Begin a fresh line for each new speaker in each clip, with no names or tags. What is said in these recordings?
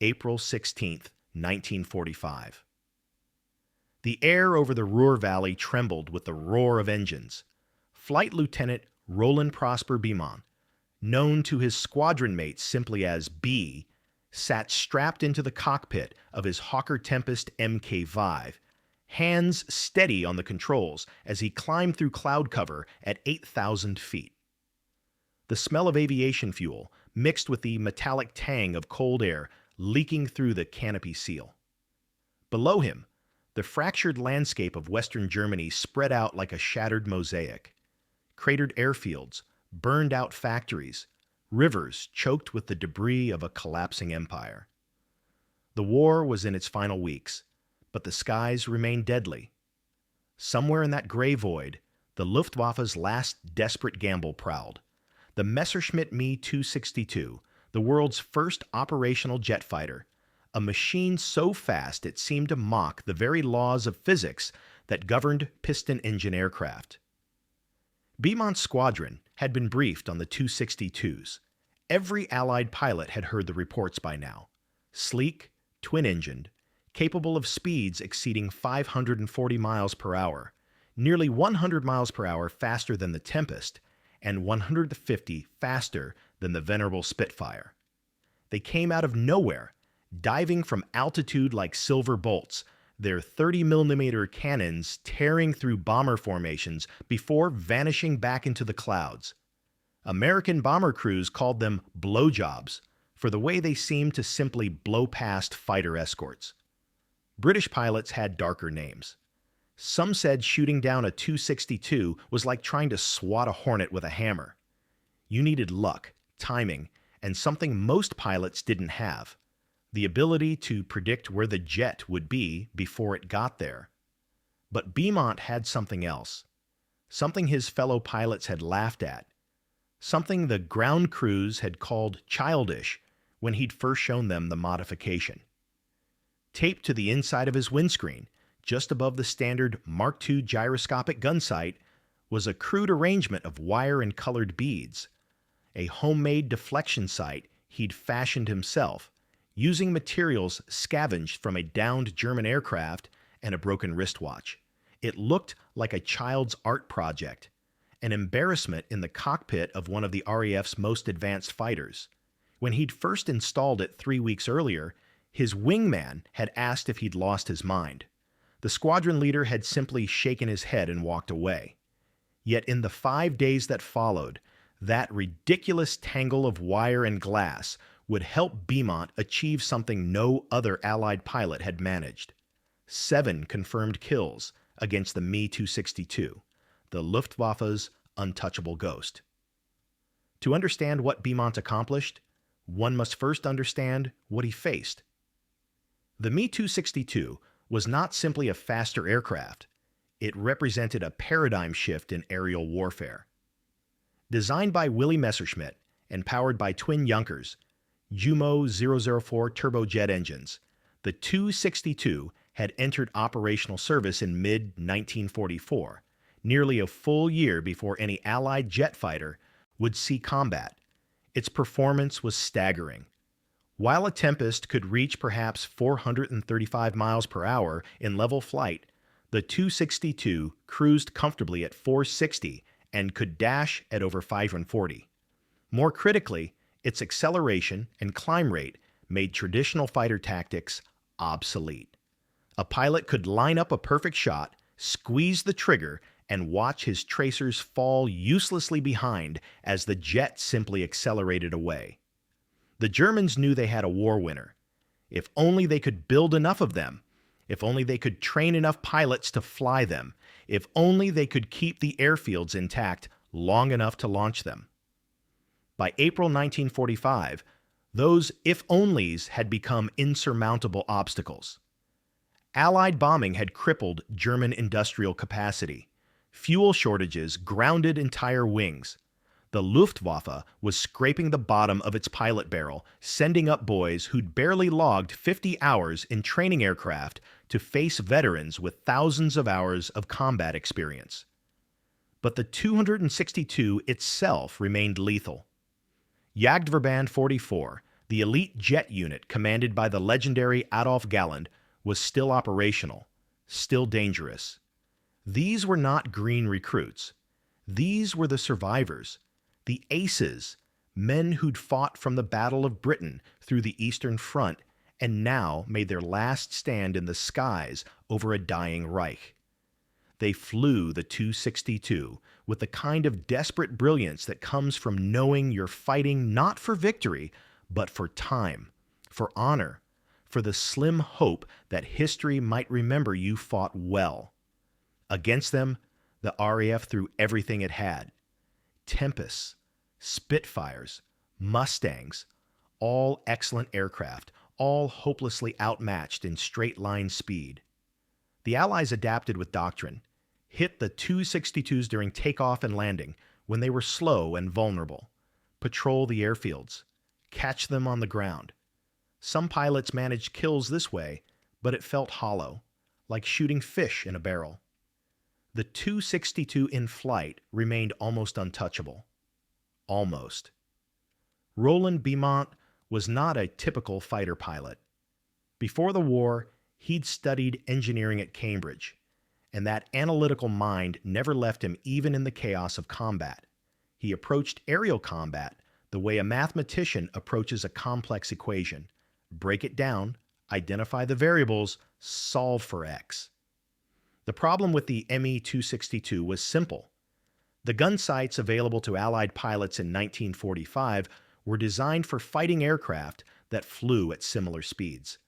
April 16th, 1945. The air over the Ruhr Valley trembled with the roar of engines. Flight Lieutenant Roland Prosper Beamont, known to his squadron mates simply as B, sat strapped into the cockpit of his Hawker Tempest Mk5, hands steady on the controls as he climbed through cloud cover at 8,000 feet. The smell of aviation fuel mixed with the metallic tang of cold air leaking through the canopy seal. Below him, the fractured landscape of Western Germany spread out like a shattered mosaic. Cratered airfields, burned-out factories, rivers choked with the debris of a collapsing empire. The war was in its final weeks, but the skies remained deadly. Somewhere in that gray void, the Luftwaffe's last desperate gamble prowled. The Messerschmitt Me-262, the world's first operational jet fighter, a machine so fast it seemed to mock the very laws of physics that governed piston-engine aircraft. Beimont's squadron had been briefed on the 262s. Every Allied pilot had heard the reports by now. Sleek, twin-engined, capable of speeds exceeding 540 miles per hour, nearly 100 miles per hour faster than the Tempest, and 150 faster than the venerable Spitfire. They came out of nowhere, diving from altitude like silver bolts, their 30mm cannons tearing through bomber formations before vanishing back into the clouds. American bomber crews called them blowjobs for the way they seemed to simply blow past fighter escorts. British pilots had darker names. Some said shooting down a 262 was like trying to swat a hornet with a hammer. You needed luck, timing, and something most pilots didn't have: the ability to predict where the jet would be before it got there. But Beamont had something else, something his fellow pilots had laughed at, something the ground crews had called childish when he'd first shown them the modification. Taped to the inside of his windscreen, just above the standard Mark II gyroscopic gunsight, was a crude arrangement of wire and colored beads, a homemade deflection sight he'd fashioned himself, using materials scavenged from a downed German aircraft and a broken wristwatch. It looked like a child's art project, an embarrassment in the cockpit of one of the RAF's most advanced fighters. When he'd first installed it 3 weeks earlier, his wingman had asked if he'd lost his mind. The squadron leader had simply shaken his head and walked away. Yet in the 5 days that followed, that ridiculous tangle of wire and glass would help Beamont achieve something no other Allied pilot had managed: 7 confirmed kills against the Me-262, the Luftwaffe's untouchable ghost. To understand what Beamont accomplished, one must first understand what he faced. The Me-262 was not simply a faster aircraft. It represented a paradigm shift in aerial warfare. Designed by Willy Messerschmitt and powered by twin Junkers, Jumo 004 turbojet engines, the 262 had entered operational service in mid-1944, nearly a full year before any Allied jet fighter would see combat. Its performance was staggering. While a Tempest could reach perhaps 435 miles per hour in level flight, the 262 cruised comfortably at 460 and could dash at over 540. More critically, its acceleration and climb rate made traditional fighter tactics obsolete. A pilot could line up a perfect shot, squeeze the trigger, and watch his tracers fall uselessly behind as the jet simply accelerated away. The Germans knew they had a war winner. If only they could build enough of them, if only they could train enough pilots to fly them, if only they could keep the airfields intact long enough to launch them. By April 1945, those if-onlys had become insurmountable obstacles. Allied bombing had crippled German industrial capacity. Fuel shortages grounded entire wings. The Luftwaffe was scraping the bottom of its pilot barrel, sending up boys who'd barely logged 50 hours in training aircraft to face veterans with thousands of hours of combat experience. But the 262 itself remained lethal. Jagdverband 44, The elite jet unit commanded by the legendary Adolf Galland was still operational, still dangerous. These were not green recruits. These were the survivors, the aces, men who'd fought from the Battle of Britain through the Eastern Front and now made their last stand in the skies over a dying Reich. They flew the 262 with the kind of desperate brilliance that comes from knowing you're fighting not for victory, but for time, for honor, for the slim hope that history might remember you fought well. Against them, the RAF threw everything it had. Tempests, Spitfires, Mustangs, all excellent aircraft, all hopelessly outmatched in straight-line speed. The Allies adapted with doctrine, hit the 262s during takeoff and landing when they were slow and vulnerable, patrol the airfields, catch them on the ground. Some pilots managed kills this way, but it felt hollow, like shooting fish in a barrel. The 262 in flight remained almost untouchable. Almost. Roland Beamont was not a typical fighter pilot. Before the war, he'd studied engineering at Cambridge, and that analytical mind never left him even in the chaos of combat. He approached aerial combat the way a mathematician approaches a complex equation. Break it down, identify the variables, solve for X. The problem with the Me-262 was simple. The gunsights available to Allied pilots in 1945 were designed for fighting aircraft that flew at similar speeds.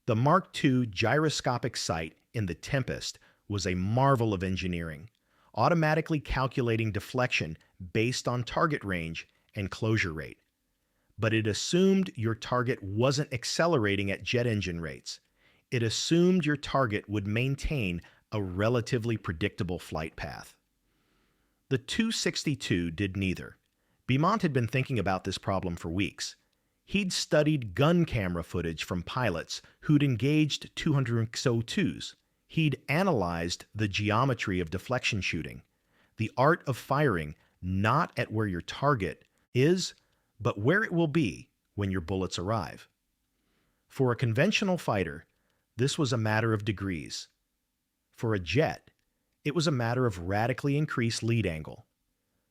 The Mark II gyroscopic sight in the Tempest was a marvel of engineering, automatically calculating deflection based on target range and closure rate. But it assumed your target wasn't accelerating at jet engine rates. It assumed your target would maintain a relatively predictable flight path. The 262 did neither. Beimont had been thinking about this problem for weeks. He'd studied gun camera footage from pilots who'd engaged 202s. He'd analyzed the geometry of deflection shooting, the art of firing not at where your target is, but where it will be when your bullets arrive. For a conventional fighter, this was a matter of degrees. For a jet, it was a matter of radically increased lead angle.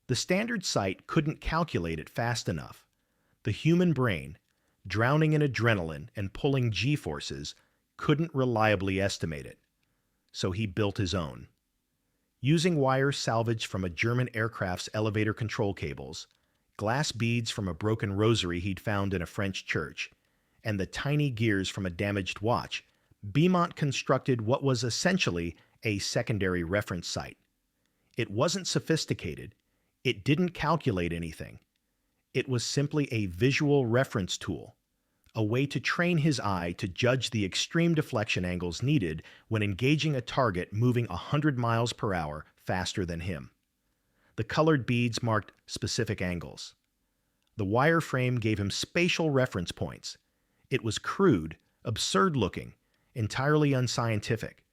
The standard sight couldn't calculate it fast enough. The human brain, drowning in adrenaline and pulling G-forces, couldn't reliably estimate it. So he built his own. Using wires salvaged from a German aircraft's elevator control cables, glass beads from a broken rosary he'd found in a French church, and the tiny gears from a damaged watch, Beamont constructed what was essentially a secondary reference sight. It wasn't sophisticated. It didn't calculate anything. It was simply a visual reference tool, a way to train his eye to judge the extreme deflection angles needed when engaging a target moving 100 miles per hour faster than him. The colored beads marked specific angles. The wireframe gave him spatial reference points. It was crude, absurd-looking, entirely unscientific.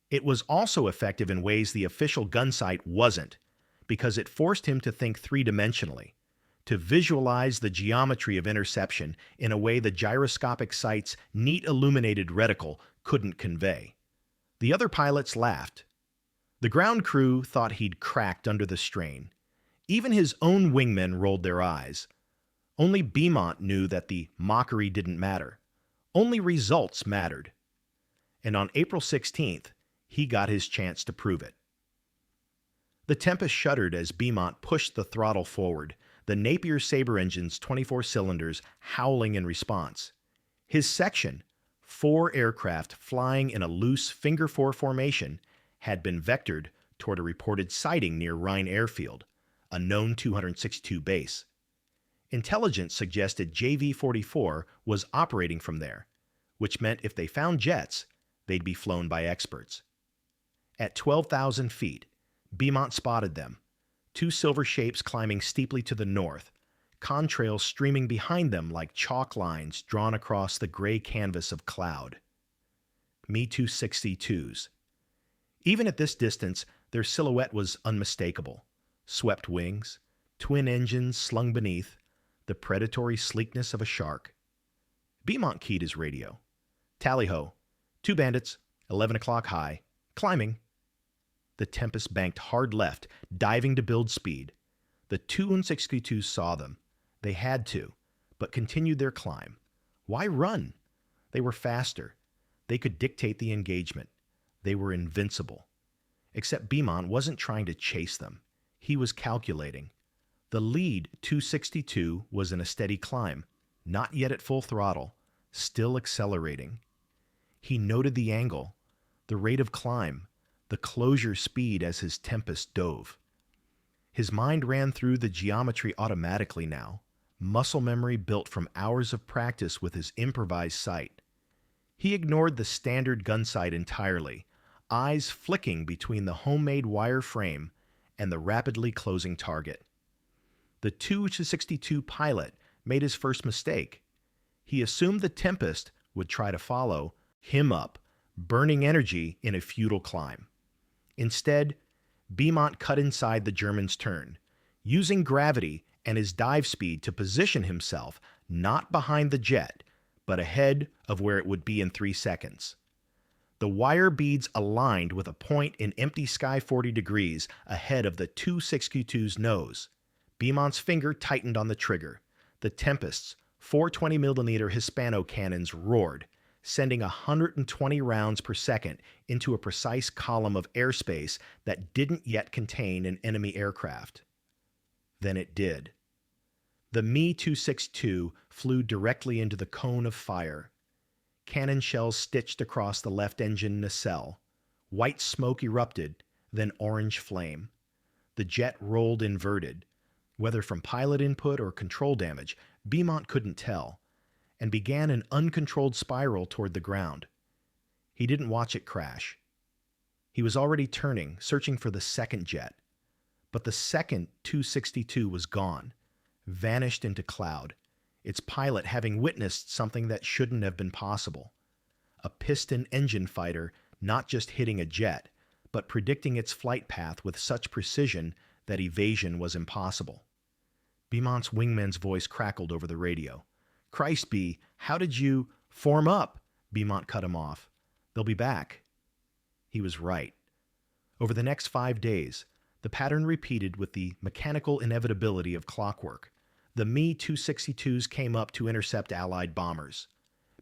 It was also effective in ways the official gunsight wasn't, because it forced him to think three-dimensionally, to visualize the geometry of interception in a way the gyroscopic sight's neat illuminated reticle couldn't convey. The other pilots laughed. The ground crew thought he'd cracked under the strain. Even his own wingmen rolled their eyes. Only Beamont knew that the mockery didn't matter. Only results mattered. And on April 16th, he got his chance to prove it. The Tempest shuddered as Beamont pushed the throttle forward, the Napier Sabre engine's 24 cylinders howling in response. His section, 4 aircraft flying in a loose finger-4 formation, had been vectored toward a reported sighting near Rhine Airfield, a known 262 base. Intelligence suggested JV-44 was operating from there, which meant if they found jets, they'd be flown by experts. At 12,000 feet, Beamont spotted them, 2 silver shapes climbing steeply to the north, contrails streaming behind them like chalk lines drawn across the gray canvas of cloud. Me-262s. Even at this distance, their silhouette was unmistakable. Swept wings, twin engines slung beneath, the predatory sleekness of a shark. Beamont keyed his radio. Tally-ho. 2 bandits, 11 o'clock high, climbing. The Tempest banked hard left, diving to build speed. The 262 saw them. They had to, but continued their climb. Why run? They were faster. They could dictate the engagement. They were invincible. Except Beimon wasn't trying to chase them. He was calculating. The lead 262 was in a steady climb, not yet at full throttle, still accelerating. He noted the angle, the rate of climb, the closure speed as his Tempest dove. His mind ran through the geometry automatically now, muscle memory built from hours of practice with his improvised sight. He ignored the standard Gunsight entirely, eyes flicking between the homemade wire frame and the rapidly closing target. The 262 pilot made his first mistake. He assumed the Tempest would try to follow him up, burning energy in a futile climb. Instead, Beamont cut inside the German's turn, using gravity and his dive speed to position himself not behind the jet, but ahead of where it would be in 3 seconds. The wire beads aligned with a point in empty sky 40 degrees ahead of the 262's nose. Beamont's finger tightened on the trigger. The Tempest's 420mm Hispano cannons roared, sending 120 rounds per second into a precise column of airspace that didn't yet contain an enemy aircraft. Then it did. The Me-262 flew directly into the cone of fire. Cannon shells stitched across the left engine nacelle. White smoke erupted, then orange flame. The jet rolled inverted. Whether from pilot input or control damage, Beimont couldn't tell, and began an uncontrolled spiral toward the ground. He didn't watch it crash. He was already turning, searching for the second jet. But the second 262 was gone, vanished into cloud, its pilot having witnessed something that shouldn't have been possible. A piston-engine fighter not just hitting a jet, but predicting its flight path with such precision that evasion was impossible. Beimont's wingman's voice crackled over the radio. "Christ, B, how did you form up?" Beimont cut him off. "They'll be back." He was right. Over the next 5 days, the pattern repeated with the mechanical inevitability of clockwork. The Me-262s came up to intercept Allied bombers.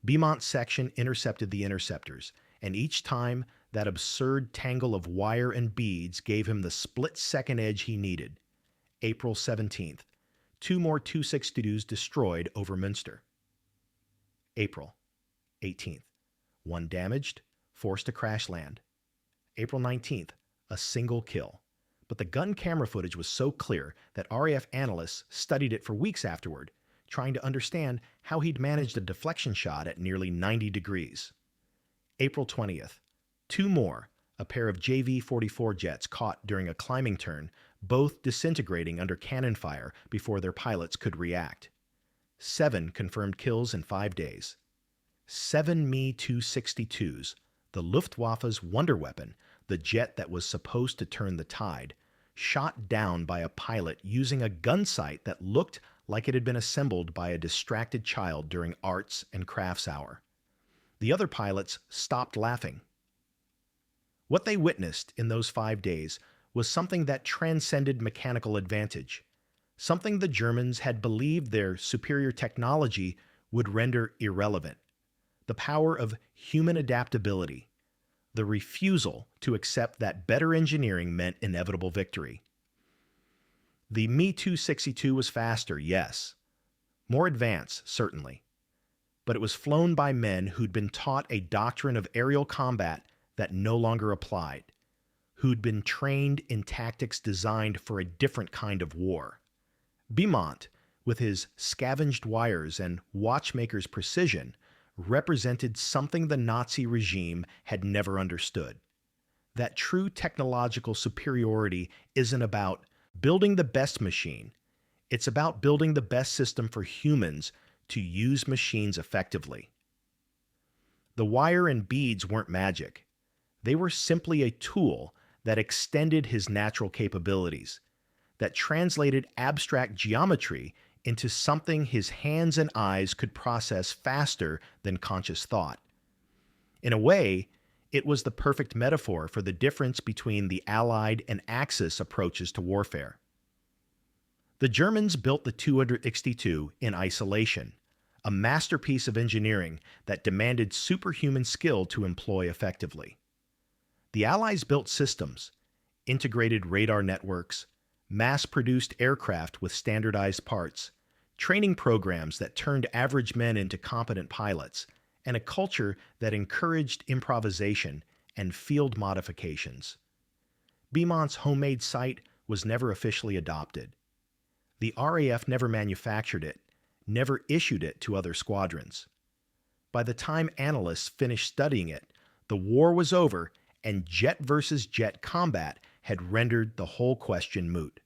Beimont's section intercepted the interceptors, and each time that absurd tangle of wire and beads gave him the split-second edge he needed. April 17th. 2 more 262s destroyed over Münster. April 18th. 1 damaged, forced to crash land. April 19th. A single kill. But the gun camera footage was so clear that RAF analysts studied it for weeks afterward, trying to understand how he'd managed a deflection shot at nearly 90 degrees. April 20th. 2 more, a pair of JV-44 jets caught during a climbing turn, both disintegrating under cannon fire before their pilots could react. 7 confirmed kills in 5 days. 7 Me-262s, the Luftwaffe's wonder weapon, the jet that was supposed to turn the tide, shot down by a pilot using a gunsight that looked like it had been assembled by a distracted child during arts and crafts hour. The other pilots stopped laughing. What they witnessed in those 5 days was something that transcended mechanical advantage, something the Germans had believed their superior technology would render irrelevant: the power of human adaptability, the refusal to accept that better engineering meant inevitable victory. The Me-262 was faster, yes. More advanced, certainly. But it was flown by men who'd been taught a doctrine of aerial combat that no longer applied, who'd been trained in tactics designed for a different kind of war. Beamont, with his scavenged wires and watchmaker's precision, represented something the Nazi regime had never understood. That true technological superiority isn't about building the best machine. It's about building the best system for humans to use machines effectively. The wire and beads weren't magic. They were simply a tool that extended his natural capabilities, that translated abstract geometry into something his hands and eyes could process faster than conscious thought. In a way, it was the perfect metaphor for the difference between the Allied and Axis approaches to warfare. The Germans built the 262 in isolation, a masterpiece of engineering that demanded superhuman skill to employ effectively. The Allies built systems, integrated radar networks, mass-produced aircraft with standardized parts, training programs that turned average men into competent pilots, and a culture that encouraged improvisation and field modifications. Beamont's homemade sight was never officially adopted. The RAF never manufactured it, never issued it to other squadrons. By the time analysts finished studying it, the war was over and jet versus jet combat had rendered the whole question moot.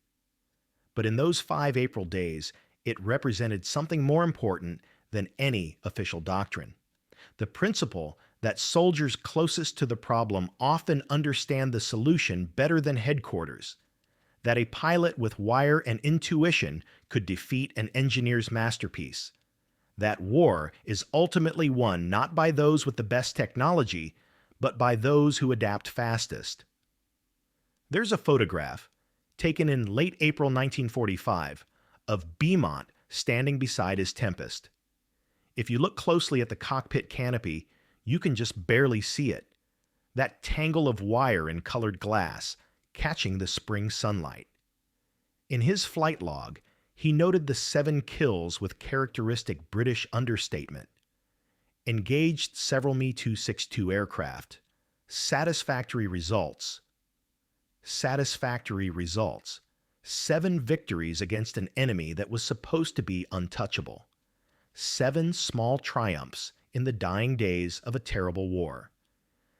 But in those 5 April days, it represented something more important than any official doctrine. The principle that soldiers closest to the problem often understand the solution better than headquarters, that a pilot with wire and intuition could defeat an engineer's masterpiece, that war is ultimately won not by those with the best technology, but by those who adapt fastest. There's a photograph, taken in late April 1945, of Beamont standing beside his Tempest. If you look closely at the cockpit canopy, you can just barely see it. That tangle of wire and colored glass, catching the spring sunlight. In his flight log, he noted the 7 kills with characteristic British understatement. Engaged several Me-262 aircraft. Satisfactory results. 7 victories against an enemy that was supposed to be untouchable. 7 small triumphs in the dying days of a terrible war.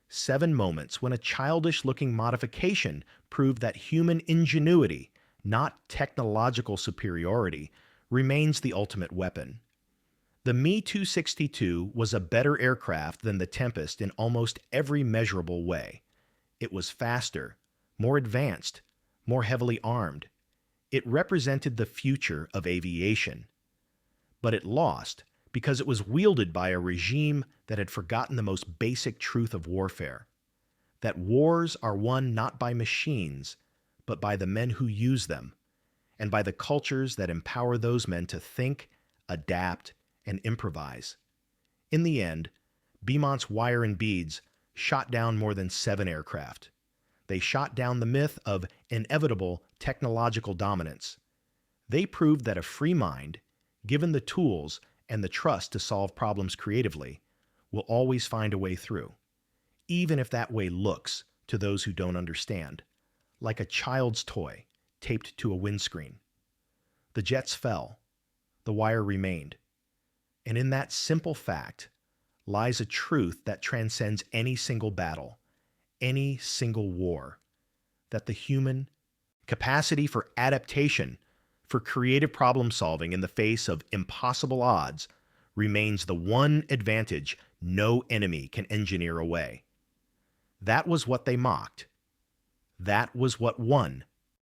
7 moments when a childish-looking modification proved that human ingenuity, not technological superiority, remains the ultimate weapon. The Me-262 was a better aircraft than the Tempest in almost every measurable way. It was faster, more advanced, more heavily armed. It represented the future of aviation. But it lost because it was wielded by a regime that had forgotten the most basic truth of warfare, that wars are won not by machines, but by the men who use them, and by the cultures that empower those men to think, adapt, and improvise. In the end, Beamont's wire and beads shot down more than 7 aircraft. They shot down the myth of inevitable technological dominance. They proved that a free mind, given the tools and the trust to solve problems creatively, will always find a way through, even if that way looks, to those who don't understand, like a child's toy taped to a windscreen. The jets fell. The wire remained. And in that simple fact lies a truth that transcends any single battle, any single war, that the human capacity for adaptation, for creative problem solving in the face of impossible odds, remains the one advantage no enemy can engineer away. That was what they mocked. That was what won